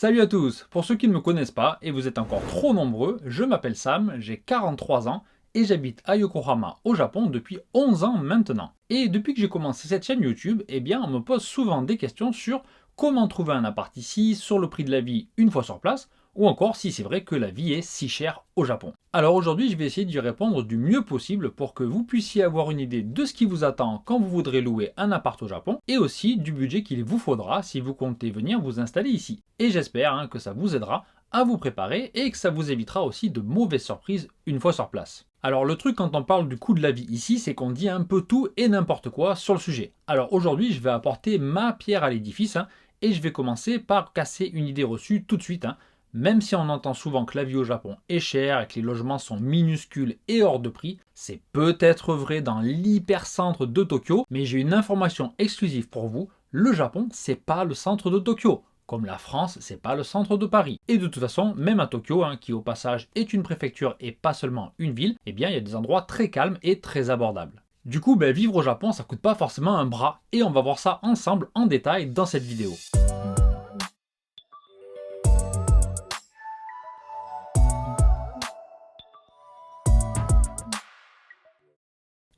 Salut à tous. Pour ceux qui ne me connaissent pas, et vous êtes encore trop nombreux, je m'appelle Sam, j'ai 43 ans et j'habite à Yokohama au Japon depuis 11 ans maintenant. Et depuis que j'ai commencé cette chaîne YouTube, eh bien on me pose souvent des questions sur comment trouver un appart ici, sur le prix de la vie une fois sur place, ou encore si c'est vrai que la vie est si chère au Japon. Alors aujourd'hui je vais essayer d'y répondre du mieux possible pour que vous puissiez avoir une idée de ce qui vous attend quand vous voudrez louer un appart au Japon, et aussi du budget qu'il vous faudra si vous comptez venir vous installer ici. Et j'espère que ça vous aidera à vous préparer et que ça vous évitera aussi de mauvaises surprises une fois sur place. Alors le truc quand on parle du coût de la vie ici, c'est qu'on dit un peu tout et n'importe quoi sur le sujet. Alors aujourd'hui je vais apporter ma pierre à l'édifice et je vais commencer par casser une idée reçue tout de suite. Même si on entend souvent que la vie au Japon est chère et que les logements sont minuscules et hors de prix, c'est peut-être vrai dans l'hypercentre de Tokyo, mais j'ai une information exclusive pour vous, le Japon c'est pas le centre de Tokyo. Comme la France, c'est pas le centre de Paris. Et de toute façon, même à Tokyo, qui au passage est une préfecture et pas seulement une ville, eh bien il y a des endroits très calmes et très abordables. Du coup, vivre au Japon, ça coûte pas forcément un bras, et on va voir ça ensemble en détail dans cette vidéo.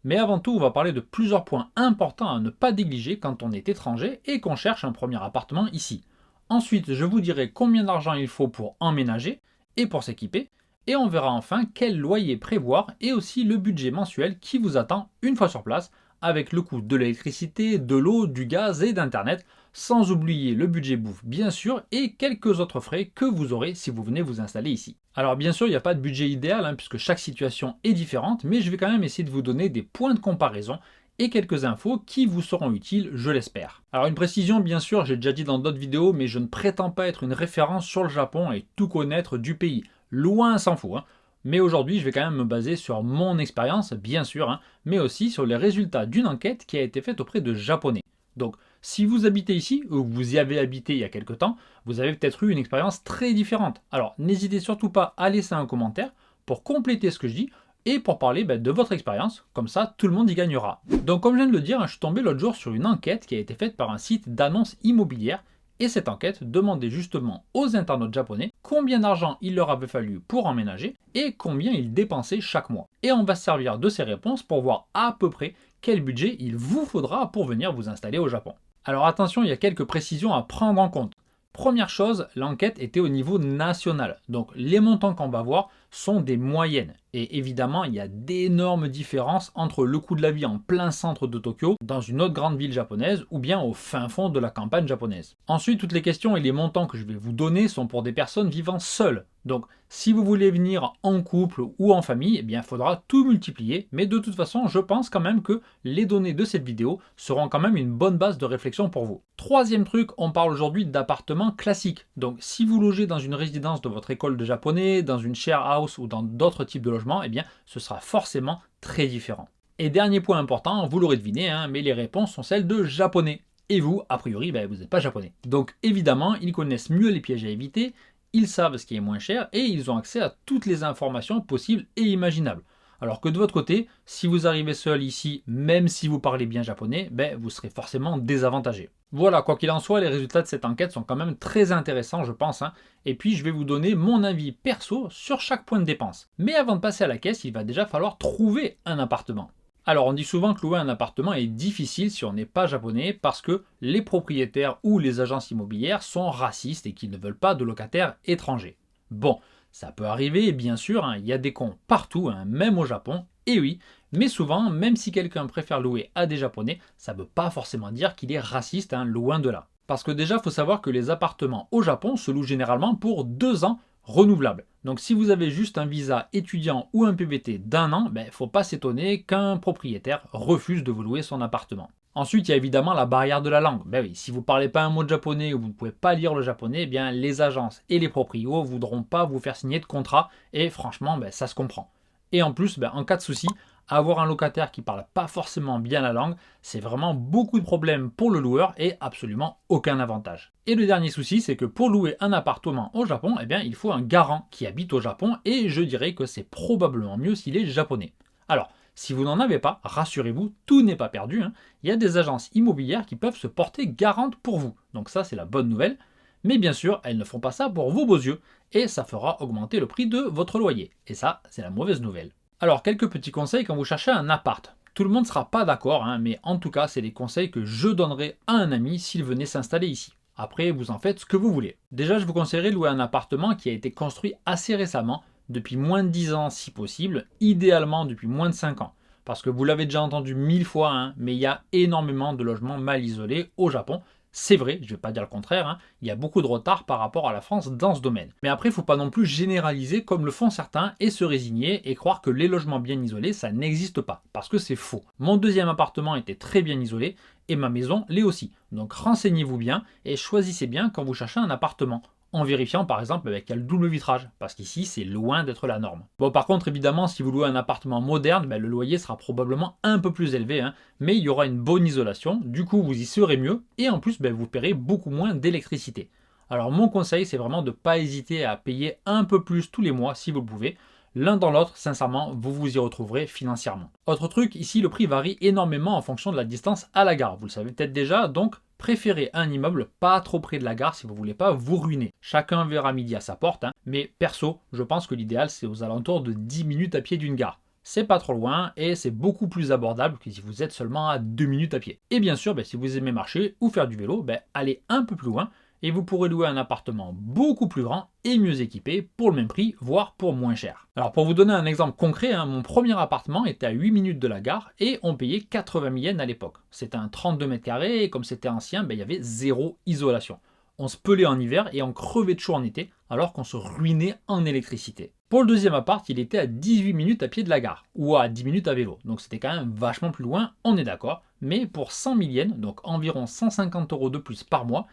Mais avant tout, on va parler de plusieurs points importants à ne pas négliger quand on est étranger et qu'on cherche un premier appartement ici. Ensuite, je vous dirai combien d'argent il faut pour emménager et pour s'équiper. Et on verra enfin quel loyer prévoir et aussi le budget mensuel qui vous attend une fois sur place, avec le coût de l'électricité, de l'eau, du gaz et d'internet, sans oublier le budget bouffe bien sûr et quelques autres frais que vous aurez si vous venez vous installer ici. Alors bien sûr il n'y a pas de budget idéal puisque chaque situation est différente, mais je vais quand même essayer de vous donner des points de comparaison et quelques infos qui vous seront utiles, je l'espère. Alors une précision, bien sûr, j'ai déjà dit dans d'autres vidéos, mais je ne prétends pas être une référence sur le Japon et tout connaître du pays. Loin s'en faut. Mais aujourd'hui, je vais quand même me baser sur mon expérience, bien sûr, mais aussi sur les résultats d'une enquête qui a été faite auprès de Japonais. Donc, si vous habitez ici, ou que vous y avez habité il y a quelque temps, vous avez peut-être eu une expérience très différente. Alors, n'hésitez surtout pas à laisser un commentaire pour compléter ce que je dis, et pour parler de votre expérience, comme ça tout le monde y gagnera. Donc comme je viens de le dire, je suis tombé l'autre jour sur une enquête qui a été faite par un site d'annonces immobilières, et cette enquête demandait justement aux internautes japonais combien d'argent il leur avait fallu pour emménager et combien ils dépensaient chaque mois. Et on va se servir de ces réponses pour voir à peu près quel budget il vous faudra pour venir vous installer au Japon. Alors attention, il y a quelques précisions à prendre en compte. Première chose, l'enquête était au niveau national, donc les montants qu'on va voir sont des moyennes. Et évidemment, il y a d'énormes différences entre le coût de la vie en plein centre de Tokyo, dans une autre grande ville japonaise, ou bien au fin fond de la campagne japonaise. Ensuite, toutes les questions et les montants que je vais vous donner sont pour des personnes vivant seules. Donc, si vous voulez venir en couple ou en famille, eh bien, il faudra tout multiplier. Mais de toute façon, je pense quand même que les données de cette vidéo seront quand même une bonne base de réflexion pour vous. Troisième truc, on parle aujourd'hui d'appartements classiques. Donc, si vous logez dans une résidence de votre école de japonais, dans une share house ou dans d'autres types de logements, eh bien, ce sera forcément très différent. Et dernier point important, vous l'aurez deviné, mais les réponses sont celles de japonais. Et vous, a priori, vous n'êtes pas japonais. Donc évidemment, ils connaissent mieux les pièges à éviter, ils savent ce qui est moins cher et ils ont accès à toutes les informations possibles et imaginables. Alors que de votre côté, si vous arrivez seul ici, même si vous parlez bien japonais, vous serez forcément désavantagé. Voilà, quoi qu'il en soit, les résultats de cette enquête sont quand même très intéressants, je pense. Et puis, je vais vous donner mon avis perso sur chaque point de dépense. Mais avant de passer à la caisse, il va déjà falloir trouver un appartement. Alors, on dit souvent que louer un appartement est difficile si on n'est pas japonais parce que les propriétaires ou les agences immobilières sont racistes et qu'ils ne veulent pas de locataires étrangers. Bon, ça peut arriver, bien sûr, il y a des cons partout, même au Japon, et oui, mais souvent, même si quelqu'un préfère louer à des japonais, ça ne veut pas forcément dire qu'il est raciste, loin de là. Parce que déjà, il faut savoir que les appartements au Japon se louent généralement pour 2 ans renouvelables. Donc si vous avez juste un visa étudiant ou un PVT d'1 an, il ne faut pas s'étonner qu'un propriétaire refuse de vous louer son appartement. Ensuite, il y a évidemment la barrière de la langue. Oui, si vous ne parlez pas un mot de japonais ou vous ne pouvez pas lire le japonais, les agences et les proprios ne voudront pas vous faire signer de contrat et franchement, ça se comprend. Et en plus, en cas de souci, avoir un locataire qui ne parle pas forcément bien la langue, c'est vraiment beaucoup de problèmes pour le loueur et absolument aucun avantage. Et le dernier souci, c'est que pour louer un appartement au Japon, il faut un garant qui habite au Japon et je dirais que c'est probablement mieux s'il est japonais. Alors, si vous n'en avez pas, rassurez-vous, tout n'est pas perdu. Il y a des agences immobilières qui peuvent se porter garantes pour vous. Donc ça, c'est la bonne nouvelle. Mais bien sûr, elles ne font pas ça pour vos beaux yeux, et ça fera augmenter le prix de votre loyer. Et ça, c'est la mauvaise nouvelle. Alors, quelques petits conseils quand vous cherchez un appart. Tout le monde ne sera pas d'accord, mais en tout cas, c'est des conseils que je donnerais à un ami s'il venait s'installer ici. Après, vous en faites ce que vous voulez. Déjà, je vous conseillerais de louer un appartement qui a été construit assez récemment, depuis moins de 10 ans si possible, idéalement depuis moins de 5 ans. Parce que vous l'avez déjà entendu 1000 fois, mais il y a énormément de logements mal isolés au Japon. C'est vrai, je ne vais pas dire le contraire, il y a beaucoup de retard par rapport à la France dans ce domaine. Mais après, il ne faut pas non plus généraliser comme le font certains et se résigner et croire que les logements bien isolés, ça n'existe pas, parce que c'est faux. Mon deuxième appartement était très bien isolé et ma maison l'est aussi. Donc renseignez-vous bien et choisissez bien quand vous cherchez un appartement, en vérifiant par exemple avec quel double vitrage, parce qu'ici c'est loin d'être la norme. Bon, par contre, évidemment, si vous louez un appartement moderne, le loyer sera probablement un peu plus élevé, mais il y aura une bonne isolation, du coup vous y serez mieux, et en plus vous paierez beaucoup moins d'électricité. Alors mon conseil, c'est vraiment de ne pas hésiter à payer un peu plus tous les mois si vous le pouvez. L'un dans l'autre, sincèrement, vous vous y retrouverez financièrement. Autre truc, ici le prix varie énormément en fonction de la distance à la gare, vous le savez peut-être déjà, donc préférez un immeuble pas trop près de la gare si vous ne voulez pas vous ruiner. Chacun verra midi à sa porte, mais perso, je pense que l'idéal c'est aux alentours de 10 minutes à pied d'une gare. C'est pas trop loin et c'est beaucoup plus abordable que si vous êtes seulement à 2 minutes à pied. Et bien sûr, si vous aimez marcher ou faire du vélo, allez un peu plus loin et vous pourrez louer un appartement beaucoup plus grand et mieux équipé pour le même prix, voire pour moins cher. Alors pour vous donner un exemple concret, mon premier appartement était à 8 minutes de la gare et on payait 80 000 yens à l'époque. C'était un 32 mètres carrés et comme c'était ancien, il y avait zéro isolation. On se pelait en hiver et on crevait de chaud en été alors qu'on se ruinait en électricité. Pour le deuxième appart, il était à 18 minutes à pied de la gare, ou à 10 minutes à vélo, donc c'était quand même vachement plus loin, on est d'accord, mais pour 100 000 yens, donc environ 150 € de plus par mois,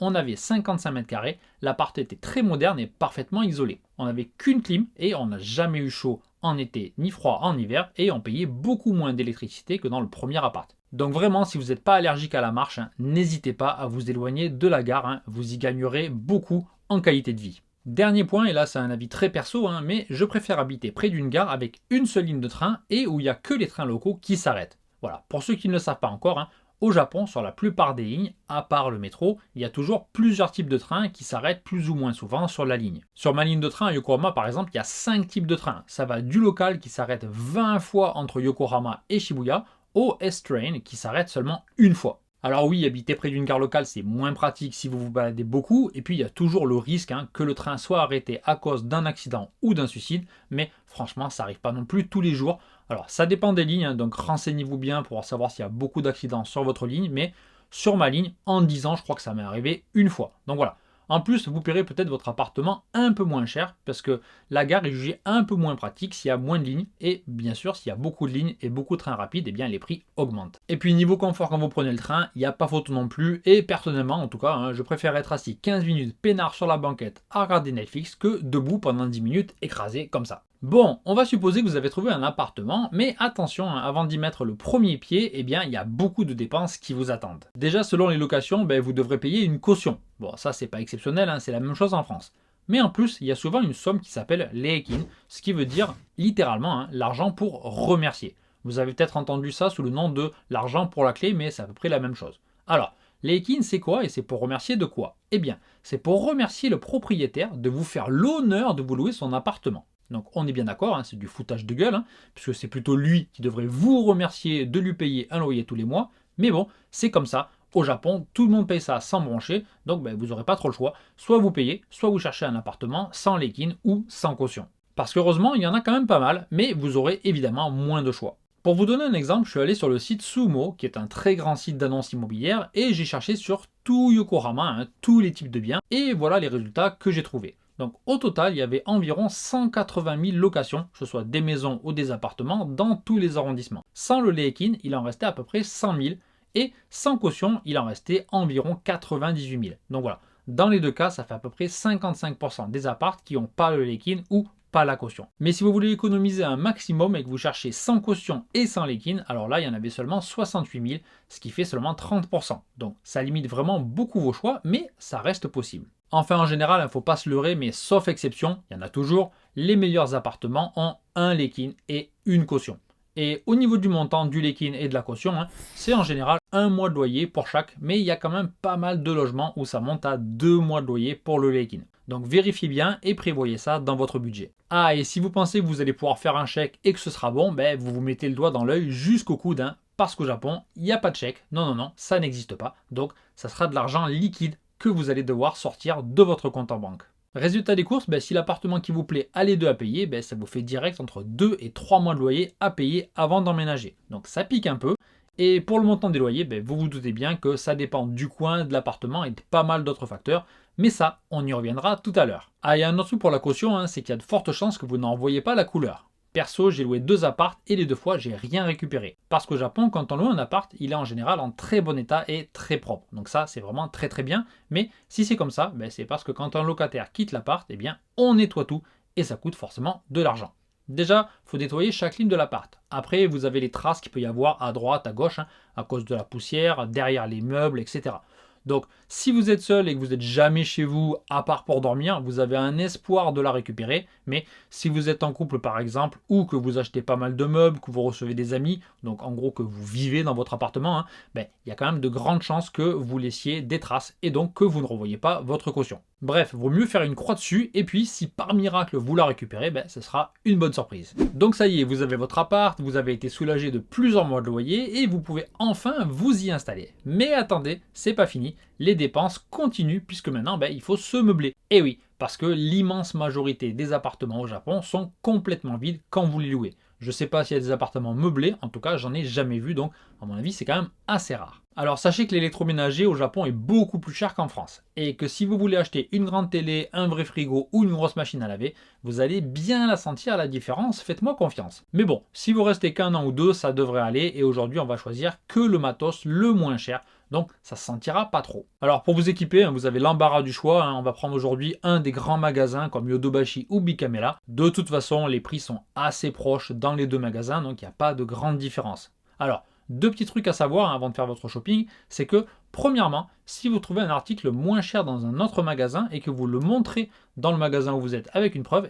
on avait 55 mètres carrés, l'appart était très moderne et parfaitement isolé. On n'avait qu'une clim et on n'a jamais eu chaud en été ni froid en hiver et on payait beaucoup moins d'électricité que dans le premier appart. Donc vraiment, si vous n'êtes pas allergique à la marche, n'hésitez pas à vous éloigner de la gare, vous y gagnerez beaucoup en qualité de vie. Dernier point, et là c'est un avis très perso, mais je préfère habiter près d'une gare avec une seule ligne de train et où il n'y a que les trains locaux qui s'arrêtent. Voilà, pour ceux qui ne le savent pas encore, au Japon, sur la plupart des lignes, à part le métro, il y a toujours plusieurs types de trains qui s'arrêtent plus ou moins souvent sur la ligne. Sur ma ligne de train à Yokohama, par exemple, il y a 5 types de trains. Ça va du local qui s'arrête 20 fois entre Yokohama et Shibuya, au S-Train qui s'arrête seulement une fois. Alors oui, habiter près d'une gare locale, c'est moins pratique si vous vous baladez beaucoup, et puis il y a toujours le risque que le train soit arrêté à cause d'un accident ou d'un suicide, mais franchement, ça n'arrive pas non plus tous les jours. Alors ça dépend des lignes, donc renseignez-vous bien pour savoir s'il y a beaucoup d'accidents sur votre ligne, mais sur ma ligne, en 10 ans, je crois que ça m'est arrivé une fois. Donc voilà. En plus, vous paierez peut-être votre appartement un peu moins cher parce que la gare est jugée un peu moins pratique s'il y a moins de lignes et bien sûr s'il y a beaucoup de lignes et beaucoup de trains rapides, les prix augmentent. Et puis niveau confort quand vous prenez le train, il n'y a pas photo non plus et personnellement en tout cas, je préfère être assis 15 minutes peinard sur la banquette à regarder Netflix que debout pendant 10 minutes écrasé comme ça. Bon, on va supposer que vous avez trouvé un appartement, mais attention, avant d'y mettre le premier pied, il y a beaucoup de dépenses qui vous attendent. Déjà, selon les locations, vous devrez payer une caution. Bon, ça c'est pas exceptionnel, c'est la même chose en France. Mais en plus, il y a souvent une somme qui s'appelle Reikin, ce qui veut dire littéralement l'argent pour remercier. Vous avez peut-être entendu ça sous le nom de l'argent pour la clé, mais c'est à peu près la même chose. Alors, Reikin, c'est quoi et c'est pour remercier de quoi? C'est pour remercier le propriétaire de vous faire l'honneur de vous louer son appartement. Donc on est bien d'accord, c'est du foutage de gueule, puisque c'est plutôt lui qui devrait vous remercier de lui payer un loyer tous les mois. Mais bon, c'est comme ça. Au Japon, tout le monde paye ça sans broncher, donc vous n'aurez pas trop le choix. Soit vous payez, soit vous cherchez un appartement sans Reikin ou sans caution. Parce qu'heureusement, il y en a quand même pas mal, mais vous aurez évidemment moins de choix. Pour vous donner un exemple, je suis allé sur le site Sumo, qui est un très grand site d'annonces immobilières, et j'ai cherché sur tout Yokohama, tous les types de biens, et voilà les résultats que j'ai trouvés. Donc au total, il y avait environ 180 000 locations, que ce soit des maisons ou des appartements, dans tous les arrondissements. Sans le Reikin, il en restait à peu près 100 000, et sans caution, il en restait environ 98 000. Donc voilà, dans les deux cas, ça fait à peu près 55% des apparts qui n'ont pas le Reikin ou pas la caution. Mais si vous voulez économiser un maximum et que vous cherchez sans caution et sans Reikin, alors là, il y en avait seulement 68 000, ce qui fait seulement 30%. Donc ça limite vraiment beaucoup vos choix, mais ça reste possible. Enfin, en général, il ne faut pas se leurrer, mais sauf exception, il y en a toujours, les meilleurs appartements ont un Reikin et une caution. Et au niveau du montant du leak-in et de la caution, c'est en général 1 mois de loyer pour chaque, mais il y a quand même pas mal de logements où ça monte à 2 mois de loyer pour le leak-in. Donc vérifiez bien et prévoyez ça dans votre budget. Ah, et si vous pensez que vous allez pouvoir faire un chèque et que ce sera bon, vous vous mettez le doigt dans l'œil jusqu'au coude, parce qu'au Japon, il n'y a pas de chèque. Non, non, non, ça n'existe pas. Donc ça sera de l'argent liquide que vous allez devoir sortir de votre compte en banque. Résultat des courses, si l'appartement qui vous plaît a les deux à payer, ça vous fait direct entre 2 et 3 mois de loyer à payer avant d'emménager. Donc ça pique un peu. Et pour le montant des loyers, vous vous doutez bien que ça dépend du coin, de l'appartement et de pas mal d'autres facteurs. Mais ça, on y reviendra tout à l'heure. Ah, il y a un autre truc pour la caution, c'est qu'il y a de fortes chances que vous n'en voyez pas la couleur. Perso, j'ai loué 2 apparts et les 2 fois, j'ai rien récupéré. Parce qu'au Japon, quand on loue un appart, il est en général en très bon état et très propre. Donc ça, c'est vraiment très très bien. Mais si c'est comme ça, c'est parce que quand un locataire quitte l'appart, on nettoie tout et ça coûte forcément de l'argent. Déjà, il faut nettoyer chaque ligne de l'appart. Après, vous avez les traces qu'il peut y avoir à droite, à gauche, à cause de la poussière, derrière les meubles, etc. Donc, si vous êtes seul et que vous n'êtes jamais chez vous, à part pour dormir, vous avez un espoir de la récupérer. Mais si vous êtes en couple, par exemple, ou que vous achetez pas mal de meubles, que vous recevez des amis, donc en gros que vous vivez dans votre appartement, il y a quand même de grandes chances que vous laissiez des traces et donc que vous ne revoyez pas votre caution. Bref, vaut mieux faire une croix dessus et puis si par miracle vous la récupérez, ce sera une bonne surprise. Donc ça y est, vous avez votre appart, vous avez été soulagé de plusieurs mois de loyer et vous pouvez enfin vous y installer. Mais attendez, c'est pas fini, les dépenses continuent puisque maintenant il faut se meubler. Et oui, parce que l'immense majorité des appartements au Japon sont complètement vides quand vous les louez. Je ne sais pas s'il y a des appartements meublés, en tout cas j'en ai jamais vu, donc à mon avis c'est quand même assez rare. Alors sachez que l'électroménager au Japon est beaucoup plus cher qu'en France, et que si vous voulez acheter une grande télé, un vrai frigo ou une grosse machine à laver, vous allez bien la sentir la différence, faites-moi confiance. Mais bon, si vous restez qu'un an ou deux, ça devrait aller, et aujourd'hui on va choisir que le matos le moins cher, donc ça se sentira pas trop. Alors pour vous équiper, vous avez l'embarras du choix, on va prendre aujourd'hui un des grands magasins comme Yodobashi ou Bikamela. De toute façon, les prix sont assez proches dans les deux magasins, donc il n'y a pas de grande différence. Alors, 2 petits trucs à savoir avant de faire votre shopping, c'est que premièrement, si vous trouvez un article moins cher dans un autre magasin et que vous le montrez dans le magasin où vous êtes avec une preuve,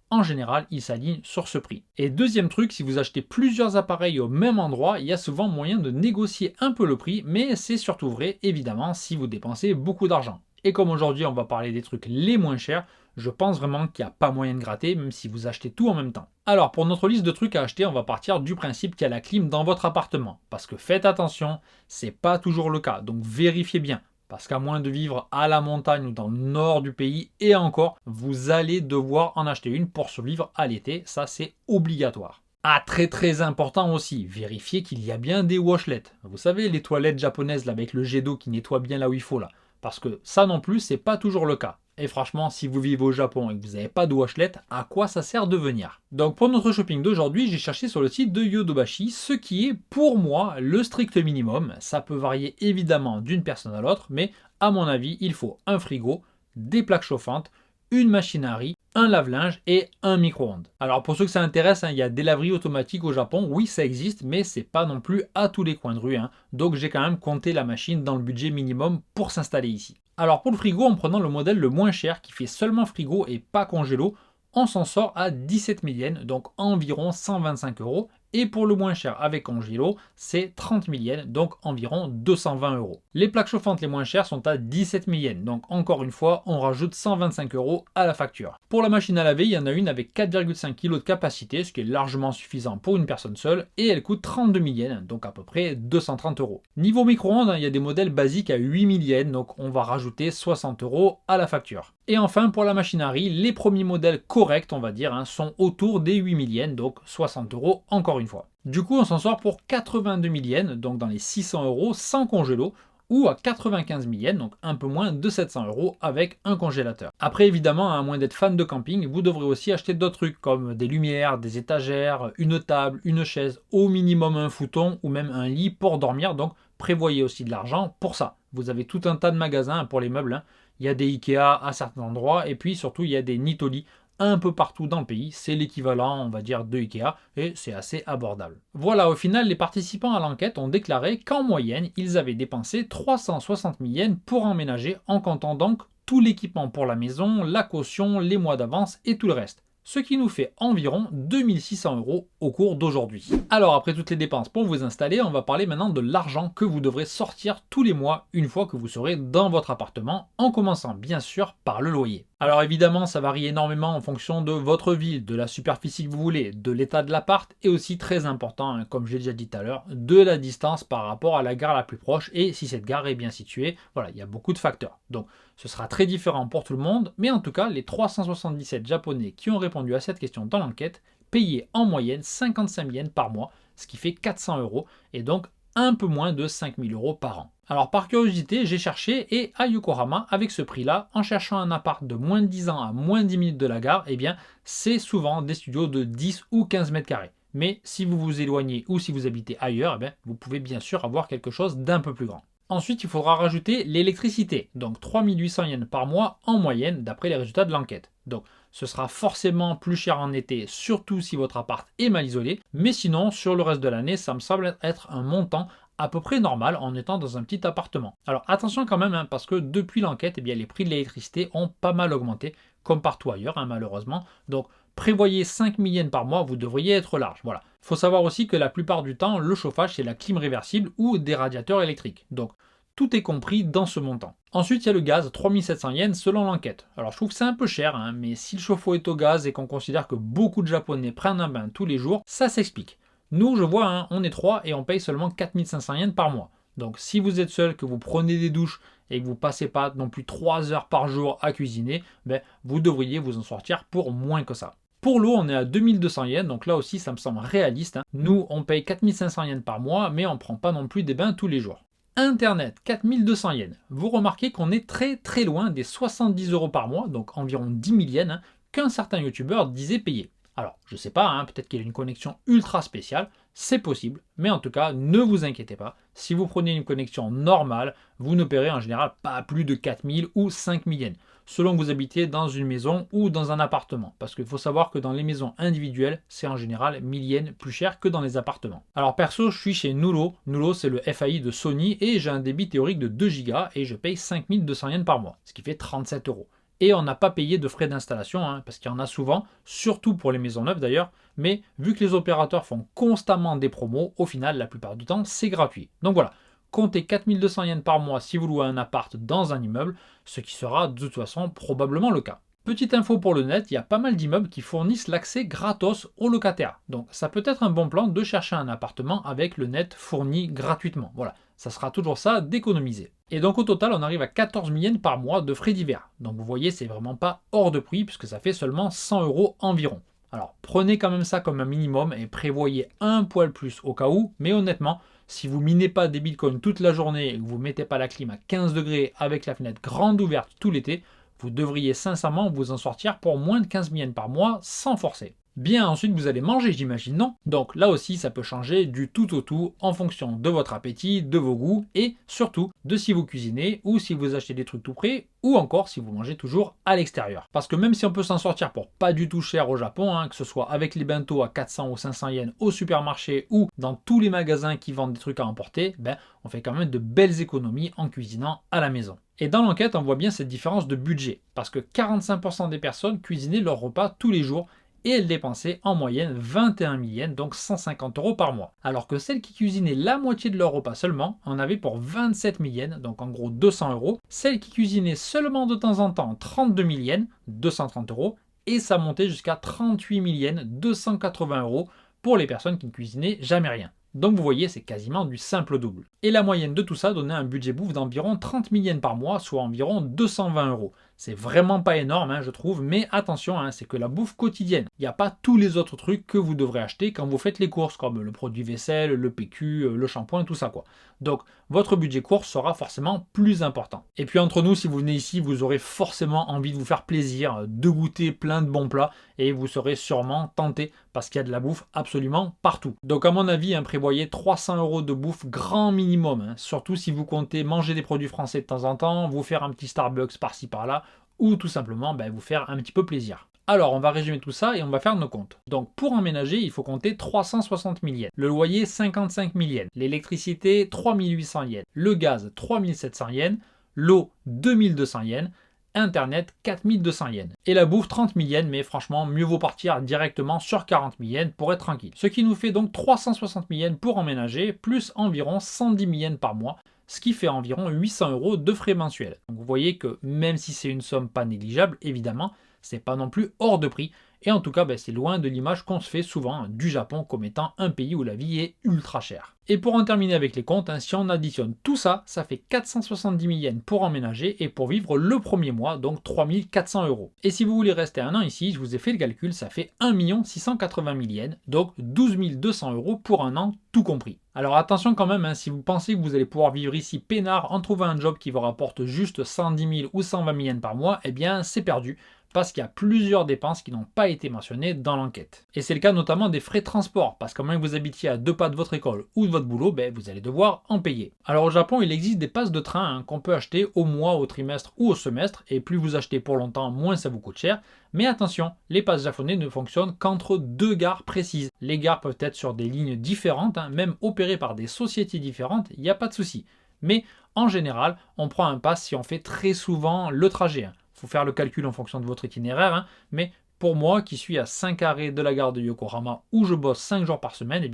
en général, il s'aligne sur ce prix. Et deuxième truc, si vous achetez plusieurs appareils au même endroit, il y a souvent moyen de négocier un peu le prix, mais c'est surtout vrai, évidemment, si vous dépensez beaucoup d'argent. Et comme aujourd'hui, on va parler des trucs les moins chers, je pense vraiment qu'il n'y a pas moyen de gratter, même si vous achetez tout en même temps. Alors, pour notre liste de trucs à acheter, on va partir du principe qu'il y a la clim dans votre appartement. Parce que faites attention, c'est pas toujours le cas, donc vérifiez bien. Parce qu'à moins de vivre à la montagne ou dans le nord du pays, et encore, vous allez devoir en acheter une pour survivre à l'été, ça c'est obligatoire. Ah, très très important aussi, vérifiez qu'il y a bien des washlets. Vous savez, les toilettes japonaises là, avec le jet d'eau qui nettoie bien là où il faut là. Parce que ça non plus, c'est pas toujours le cas. Et franchement, si vous vivez au Japon et que vous n'avez pas de washlet, à quoi ça sert de venir? Donc pour notre shopping d'aujourd'hui, j'ai cherché sur le site de Yodobashi ce qui est pour moi le strict minimum. Ça peut varier évidemment d'une personne à l'autre, mais à mon avis, il faut un frigo, des plaques chauffantes, une machine à riz, un lave-linge et un micro-ondes. Alors pour ceux que ça intéresse, il y a des laveries automatiques au Japon, oui ça existe, mais c'est pas non plus à tous les coins de rue. Donc j'ai quand même compté la machine dans le budget minimum pour s'installer ici. Alors pour le frigo, en prenant le modèle le moins cher qui fait seulement frigo et pas congélo, on s'en sort à 17 000 yens, donc environ 125 €. Et pour le moins cher avec congélo, c'est 30 000 yens, donc environ 220 €. Les plaques chauffantes les moins chères sont à 17 000 yens, donc encore une fois, on rajoute 125 € à la facture. Pour la machine à laver, il y en a une avec 4,5 kg de capacité, ce qui est largement suffisant pour une personne seule, et elle coûte 32 000 yens, donc à peu près 230 €. Niveau micro-ondes, il y a des modèles basiques à 8 000 yens, donc on va rajouter 60 € à la facture. Et enfin, pour la machine à riz, les premiers modèles corrects, on va dire, sont autour des 8 000 yens, donc 60 € encore une fois. Du coup, on s'en sort pour 82 000 yens, donc dans les 600 € sans congélo, ou à 95 000 yens, donc un peu moins de 700 € avec un congélateur. Après, évidemment, à moins d'être fan de camping, vous devrez aussi acheter d'autres trucs comme des lumières, des étagères, une table, une chaise, au minimum un futon ou même un lit pour dormir, donc prévoyez aussi de l'argent pour ça. Vous avez tout un tas de magasins pour les meubles, Il y a des Ikea à certains endroits et puis surtout il y a des Nittoli un peu partout dans le pays. C'est l'équivalent, on va dire, de Ikea et c'est assez abordable. Voilà, au final, les participants à l'enquête ont déclaré qu'en moyenne, ils avaient dépensé 360 000 yens pour emménager en comptant donc tout l'équipement pour la maison, la caution, les mois d'avance et tout le reste. ce qui nous fait environ 2600 € au cours d'aujourd'hui. Alors après toutes les dépenses pour vous installer, on va parler maintenant de l'argent que vous devrez sortir tous les mois une fois que vous serez dans votre appartement, en commençant bien sûr par le loyer. Alors évidemment, ça varie énormément en fonction de votre ville, de la superficie que vous voulez, de l'état de l'appart et aussi très important, hein, comme je l'ai déjà dit tout à l'heure, de la distance par rapport à la gare la plus proche et si cette gare est bien située. Voilà, il y a beaucoup de facteurs. Donc ce sera très différent pour tout le monde, mais en tout cas, les 377 Japonais qui ont répondu à cette question dans l'enquête payaient en moyenne 55 yens par mois, ce qui fait 400 € et donc un peu moins de 5000 € par an. Alors par curiosité, j'ai cherché et à Yokohama, avec ce prix-là, en cherchant un appart de moins de 10 ans à moins de 10 minutes de la gare, eh bien c'est souvent des studios de 10 ou 15 mètres carrés. Mais si vous vous éloignez ou si vous habitez ailleurs, eh bien, vous pouvez bien sûr avoir quelque chose d'un peu plus grand. Ensuite, il faudra rajouter l'électricité, donc 3800 yens par mois en moyenne d'après les résultats de l'enquête. Donc ce sera forcément plus cher en été, surtout si votre appart est mal isolé, mais sinon sur le reste de l'année, ça me semble être un montant à peu près normal en étant dans un petit appartement. Alors attention quand même, hein, parce que depuis l'enquête, eh bien, les prix de l'électricité ont pas mal augmenté, comme partout ailleurs, hein, malheureusement. Donc prévoyez 5000 yens par mois, vous devriez être large. Voilà. Il faut savoir aussi que la plupart du temps, le chauffage, c'est la clim réversible ou des radiateurs électriques. Donc tout est compris dans ce montant. Ensuite, il y a le gaz, 3700 yens selon l'enquête. Alors je trouve que c'est un peu cher, hein, mais si le chauffe-eau est au gaz et qu'on considère que beaucoup de Japonais prennent un bain tous les jours, ça s'explique. Nous, je vois, hein, on est 3 et on paye seulement 4500 yens par mois. Donc si vous êtes seul, que vous prenez des douches et que vous ne passez pas non plus 3 heures par jour à cuisiner, ben, vous devriez vous en sortir pour moins que ça. Pour l'eau, on est à 2200 yens, donc là aussi ça me semble réaliste, hein. Nous, on paye 4500 yens par mois, mais on ne prend pas non plus des bains tous les jours. Internet, 4200 yens. Vous remarquez qu'on est très loin des 70 € par mois, donc environ 10 000 yens, hein, qu'un certain youtubeur disait payer. Alors, je sais pas, hein, peut-être qu'il a une connexion ultra spéciale, c'est possible, mais en tout cas, ne vous inquiétez pas, si vous prenez une connexion normale, vous ne paierez en général pas plus de 4000 ou 5000 yens, selon que vous habitez dans une maison ou dans un appartement, parce qu'il faut savoir que dans les maisons individuelles, c'est en général 1000 yens plus cher que dans les appartements. Alors perso, je suis chez Nulo, Nulo c'est le FAI de Sony, et j'ai un débit théorique de 2 Go et je paye 5200 yens par mois, ce qui fait 37 €. Et on n'a pas payé de frais d'installation, hein, parce qu'il y en a souvent, surtout pour les maisons neuves d'ailleurs, mais vu que les opérateurs font constamment des promos, au final, la plupart du temps, c'est gratuit. Donc voilà, comptez 4200 yens par mois si vous louez un appart dans un immeuble, ce qui sera de toute façon probablement le cas. Petite info pour le net, il y a pas mal d'immeubles qui fournissent l'accès gratos aux locataires. Donc ça peut être un bon plan de chercher un appartement avec le net fourni gratuitement. Voilà, ça sera toujours ça d'économiser. Et donc au total, on arrive à 14 000 yens par mois de frais divers. Donc vous voyez, c'est vraiment pas hors de prix puisque ça fait seulement 100 € environ. Alors prenez quand même ça comme un minimum et prévoyez un poil plus au cas où, mais honnêtement, si vous minez pas des bitcoins toute la journée et que vous mettez pas la clim à 15 degrés avec la fenêtre grande ouverte tout l'été, vous devriez sincèrement vous en sortir pour moins de 15 000 yens par mois sans forcer. Bien, ensuite vous allez manger, j'imagine, non? Donc là aussi, ça peut changer du tout au tout en fonction de votre appétit, de vos goûts et surtout de si vous cuisinez ou si vous achetez des trucs tout prêts ou encore si vous mangez toujours à l'extérieur. Parce que même si on peut s'en sortir pour pas du tout cher au Japon, hein, que ce soit avec les bento à 400 ou 500 yens au supermarché ou dans tous les magasins qui vendent des trucs à emporter, ben, on fait quand même de belles économies en cuisinant à la maison. Et dans l'enquête, on voit bien cette différence de budget, parce que 45% des personnes cuisinaient leur repas tous les jours et elles dépensaient en moyenne 21 000 yens, donc 150 € par mois. Alors que celles qui cuisinaient la moitié de leur repas seulement en avaient pour 27 000 yens, donc en gros 200 €. Celles qui cuisinaient seulement de temps en temps 32 000 yens, 230 €, et ça montait jusqu'à 38 000 yens, 280 € pour les personnes qui ne cuisinaient jamais rien. Donc vous voyez, c'est quasiment du simple double. Et la moyenne de tout ça donnait un budget bouffe d'environ 30 000 yens par mois, soit environ 220 €. C'est vraiment pas énorme, hein, je trouve, mais attention, hein, c'est que la bouffe quotidienne. Il n'y a pas tous les autres trucs que vous devrez acheter quand vous faites les courses, comme le produit vaisselle, le PQ, le shampoing, tout ça quoi. Donc votre budget course sera forcément plus important. Et puis entre nous, si vous venez ici, vous aurez forcément envie de vous faire plaisir, de goûter plein de bons plats, et vous serez sûrement tenté, parce qu'il y a de la bouffe absolument partout. Donc à mon avis, hein, prévoyez 300 € de bouffe grand minimum, hein, surtout si vous comptez manger des produits français de temps en temps, vous faire un petit Starbucks par-ci par-là, ou tout simplement vous faire un petit peu plaisir. Alors on va résumer tout ça et on va faire nos comptes. Donc pour emménager, il faut compter 360 000 yens, le loyer 55 000 yens, l'électricité 3 800 yens, le gaz 3 700 yens, l'eau 2 200 yens, Internet 4200 yens. Et la bouffe 30 000 yens, mais franchement, mieux vaut partir directement sur 40 000 yens pour être tranquille. Ce qui nous fait donc 360 000 yens pour emménager, plus environ 110 000 yens par mois, ce qui fait environ 800 € de frais mensuels. Donc vous voyez que même si c'est une somme pas négligeable, évidemment, c'est pas non plus hors de prix. Et en tout cas, c'est loin de l'image qu'on se fait souvent du Japon comme étant un pays où la vie est ultra chère. Et pour en terminer avec les comptes, si on additionne tout ça, ça fait 470 000 yens pour emménager et pour vivre le premier mois, donc 3 400 €. Et si vous voulez rester un an ici, je vous ai fait le calcul, ça fait 1 680 000 yens, donc 12 200 € pour un an, tout compris. Alors attention quand même, si vous pensez que vous allez pouvoir vivre ici peinard en trouvant un job qui vous rapporte juste 110 000 ou 120 000 yens par mois, eh bien c'est perdu, parce qu'il y a plusieurs dépenses qui n'ont pas été mentionnées dans l'enquête. Et c'est le cas notamment des frais de transport, parce que même que vous habitiez à 2 pas de votre école ou de votre boulot, vous allez devoir en payer. Alors au Japon, il existe des passes de train qu'on peut acheter au mois, au trimestre ou au semestre, et plus vous achetez pour longtemps, moins ça vous coûte cher. Mais attention, les passes japonais ne fonctionnent qu'entre 2 gares précises. Les gares peuvent être sur des lignes différentes, même opérées par des sociétés différentes, il n'y a pas de souci. Mais en général, on prend un pass si on fait très souvent le trajet. Faut faire le calcul en fonction de votre itinéraire, mais pour moi qui suis à 5 arrêts de la gare de Yokohama où je bosse 5 jours par semaine,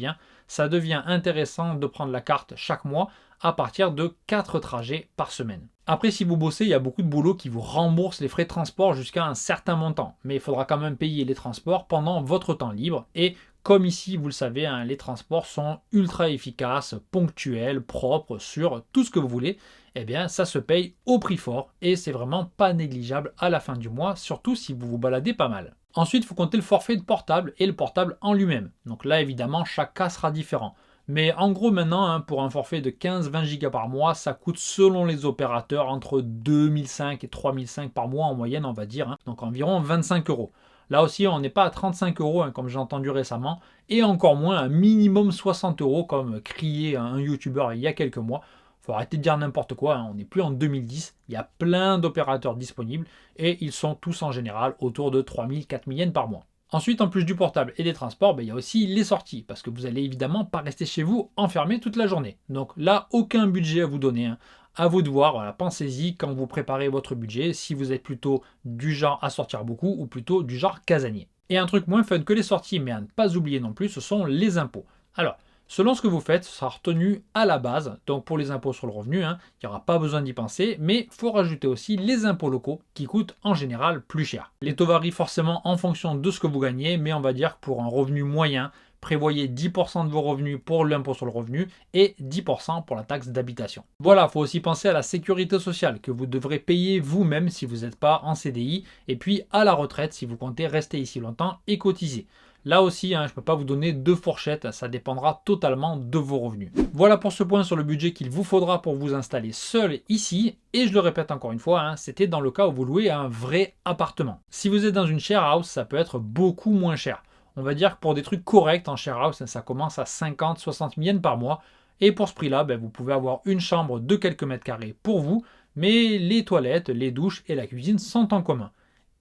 ça devient intéressant de prendre la carte chaque mois à partir de 4 trajets par semaine. Après, si vous bossez, il y a beaucoup de boulots qui vous remboursent les frais de transport jusqu'à un certain montant, mais il faudra quand même payer les transports pendant votre temps libre. Et comme ici, vous le savez, les transports sont ultra efficaces, ponctuels, propres, sûrs, tout ce que vous voulez. Ça se paye au prix fort et c'est vraiment pas négligeable à la fin du mois, surtout si vous vous baladez pas mal. Ensuite, il faut compter le forfait de portable et le portable en lui-même. Donc là, évidemment, chaque cas sera différent. Mais en gros, maintenant, pour un forfait de 15-20 Go par mois, ça coûte selon les opérateurs entre 2005 et 3005 par mois en moyenne, on va dire. Donc environ 25 €. Là aussi, on n'est pas à 35 € comme j'ai entendu récemment, et encore moins un minimum 60 € comme criait un youtubeur il y a quelques mois. Faut arrêter de dire n'importe quoi, on n'est plus en 2010, il y a plein d'opérateurs disponibles et ils sont tous en général autour de 3000-4000 yens par mois. Ensuite, en plus du portable et des transports, il y a aussi les sorties, parce que vous allez évidemment pas rester chez vous enfermé toute la journée. Donc là, aucun budget à vous donner. À vous de voir, pensez-y quand vous préparez votre budget, si vous êtes plutôt du genre à sortir beaucoup ou plutôt du genre casanier. Et un truc moins fun que les sorties, mais à ne pas oublier non plus, ce sont les impôts. Alors, selon ce que vous faites, ce sera retenu à la base. Donc pour les impôts sur le revenu, il n'y aura pas besoin d'y penser, mais il faut rajouter aussi les impôts locaux qui coûtent en général plus cher. Les taux varient forcément en fonction de ce que vous gagnez, mais on va dire que pour un revenu moyen, prévoyez 10% de vos revenus pour l'impôt sur le revenu et 10% pour la taxe d'habitation. Voilà, il faut aussi penser à la sécurité sociale que vous devrez payer vous-même si vous n'êtes pas en CDI, et puis à la retraite si vous comptez rester ici longtemps et cotiser. Là aussi, je ne peux pas vous donner deux fourchettes, ça dépendra totalement de vos revenus. Voilà pour ce point sur le budget qu'il vous faudra pour vous installer seul ici. Et je le répète encore une fois, c'était dans le cas où vous louez un vrai appartement. Si vous êtes dans une share house, ça peut être beaucoup moins cher. On va dire que pour des trucs corrects en share house, ça commence à 50-60 000 yens par mois. Et pour ce prix-là, vous pouvez avoir une chambre de quelques mètres carrés pour vous, mais les toilettes, les douches et la cuisine sont en commun.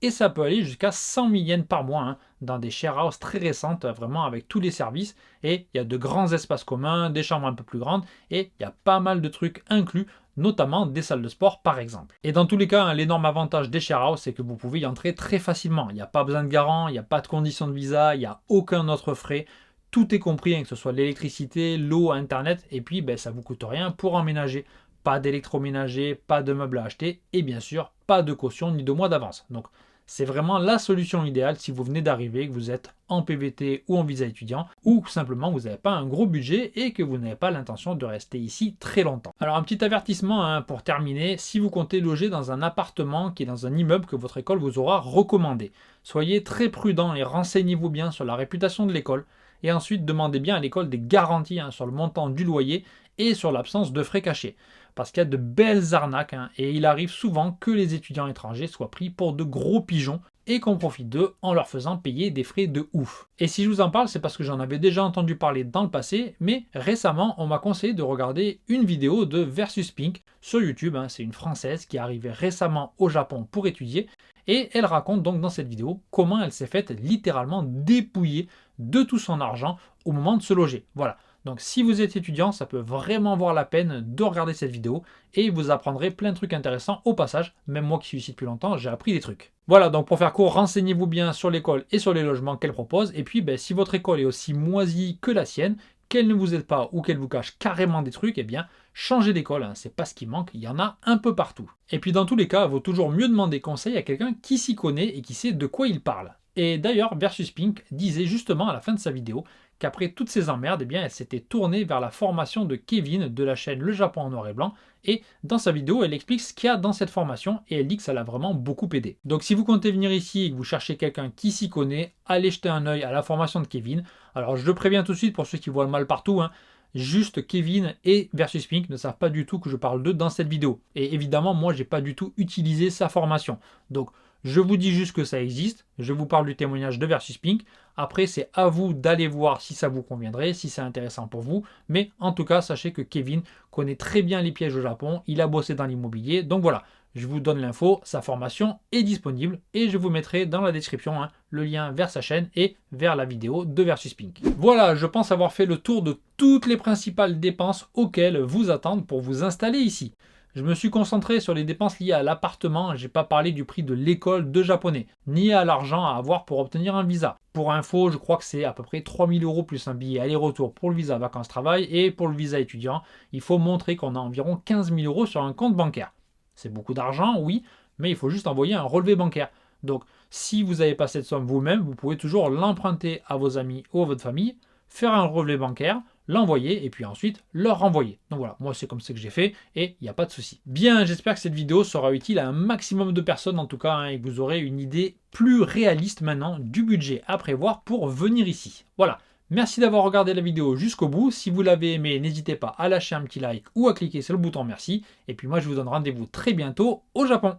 Et ça peut aller jusqu'à 100 000 yens par mois dans des share houses très récentes, vraiment avec tous les services. Et il y a de grands espaces communs, des chambres un peu plus grandes et il y a pas mal de trucs inclus, notamment des salles de sport par exemple. Et dans tous les cas, l'énorme avantage des share houses, c'est que vous pouvez y entrer très facilement. Il n'y a pas besoin de garant, il n'y a pas de conditions de visa, il n'y a aucun autre frais. Tout est compris, que ce soit l'électricité, l'eau, Internet, et puis ça ne vous coûte rien pour emménager. Pas d'électroménager, pas de meubles à acheter et bien sûr pas de caution ni de mois d'avance. Donc c'est vraiment la solution idéale si vous venez d'arriver, que vous êtes en PVT ou en visa étudiant ou simplement vous n'avez pas un gros budget et que vous n'avez pas l'intention de rester ici très longtemps. Alors un petit avertissement pour terminer, si vous comptez loger dans un appartement qui est dans un immeuble que votre école vous aura recommandé, soyez très prudent et renseignez-vous bien sur la réputation de l'école et ensuite demandez bien à l'école des garanties sur le montant du loyer et sur l'absence de frais cachés. Parce qu'il y a de belles arnaques et il arrive souvent que les étudiants étrangers soient pris pour de gros pigeons et qu'on profite d'eux en leur faisant payer des frais de ouf. Et si je vous en parle, c'est parce que j'en avais déjà entendu parler dans le passé, mais récemment, on m'a conseillé de regarder une vidéo de Versus Pink sur YouTube. C'est une Française qui est arrivée récemment au Japon pour étudier et elle raconte donc dans cette vidéo comment elle s'est faite littéralement dépouiller de tout son argent au moment de se loger. Voilà. Donc si vous êtes étudiant, ça peut vraiment valoir la peine de regarder cette vidéo et vous apprendrez plein de trucs intéressants au passage. Même moi qui suis ici depuis longtemps, j'ai appris des trucs. Voilà, donc pour faire court, renseignez-vous bien sur l'école et sur les logements qu'elle propose. Et puis, si votre école est aussi moisie que la sienne, qu'elle ne vous aide pas ou qu'elle vous cache carrément des trucs, eh bien, changez d'école, hein, c'est pas ce qui manque, il y en a un peu partout. Et puis dans tous les cas, il vaut toujours mieux demander conseil à quelqu'un qui s'y connaît et qui sait de quoi il parle. Et d'ailleurs, Versus Pink disait justement à la fin de sa vidéo qu'après toutes ces emmerdes, eh bien, elle s'était tournée vers la formation de Kevin de la chaîne Le Japon en noir et blanc. Et dans sa vidéo, elle explique ce qu'il y a dans cette formation et elle dit que ça l'a vraiment beaucoup aidé. Donc si vous comptez venir ici et que vous cherchez quelqu'un qui s'y connaît, allez jeter un œil à la formation de Kevin. Alors je le préviens tout de suite pour ceux qui voient le mal partout, hein, juste Kevin et Versus Pink ne savent pas du tout que je parle d'eux dans cette vidéo. Et évidemment, moi, j'ai pas du tout utilisé sa formation. Donc je vous dis juste que ça existe, je vous parle du témoignage de Versus Pink. Après, c'est à vous d'aller voir si ça vous conviendrait, si c'est intéressant pour vous. Mais en tout cas, sachez que Kevin connaît très bien les pièges au Japon, il a bossé dans l'immobilier. Donc voilà, je vous donne l'info, sa formation est disponible et je vous mettrai dans la description le lien vers sa chaîne et vers la vidéo de Versus Pink. Voilà, je pense avoir fait le tour de toutes les principales dépenses auxquelles vous attendre pour vous installer ici. Je me suis concentré sur les dépenses liées à l'appartement, je n'ai pas parlé du prix de l'école de japonais, ni à l'argent à avoir pour obtenir un visa. Pour info, je crois que c'est à peu près 3000 € plus un billet aller-retour pour le visa vacances-travail et pour le visa étudiant, il faut montrer qu'on a environ 15 000 € sur un compte bancaire. C'est beaucoup d'argent, oui, mais il faut juste envoyer un relevé bancaire. Donc, si vous n'avez pas cette somme vous-même, vous pouvez toujours l'emprunter à vos amis ou à votre famille, faire un relevé bancaire, l'envoyer et puis ensuite leur renvoyer. Donc voilà, moi c'est comme ça que j'ai fait et il n'y a pas de souci. Bien, j'espère que cette vidéo sera utile à un maximum de personnes en tout cas et que vous aurez une idée plus réaliste maintenant du budget à prévoir pour venir ici. Voilà. Merci d'avoir regardé la vidéo jusqu'au bout. Si vous l'avez aimé, n'hésitez pas à lâcher un petit like ou à cliquer sur le bouton merci. Et puis moi, je vous donne rendez-vous très bientôt au Japon.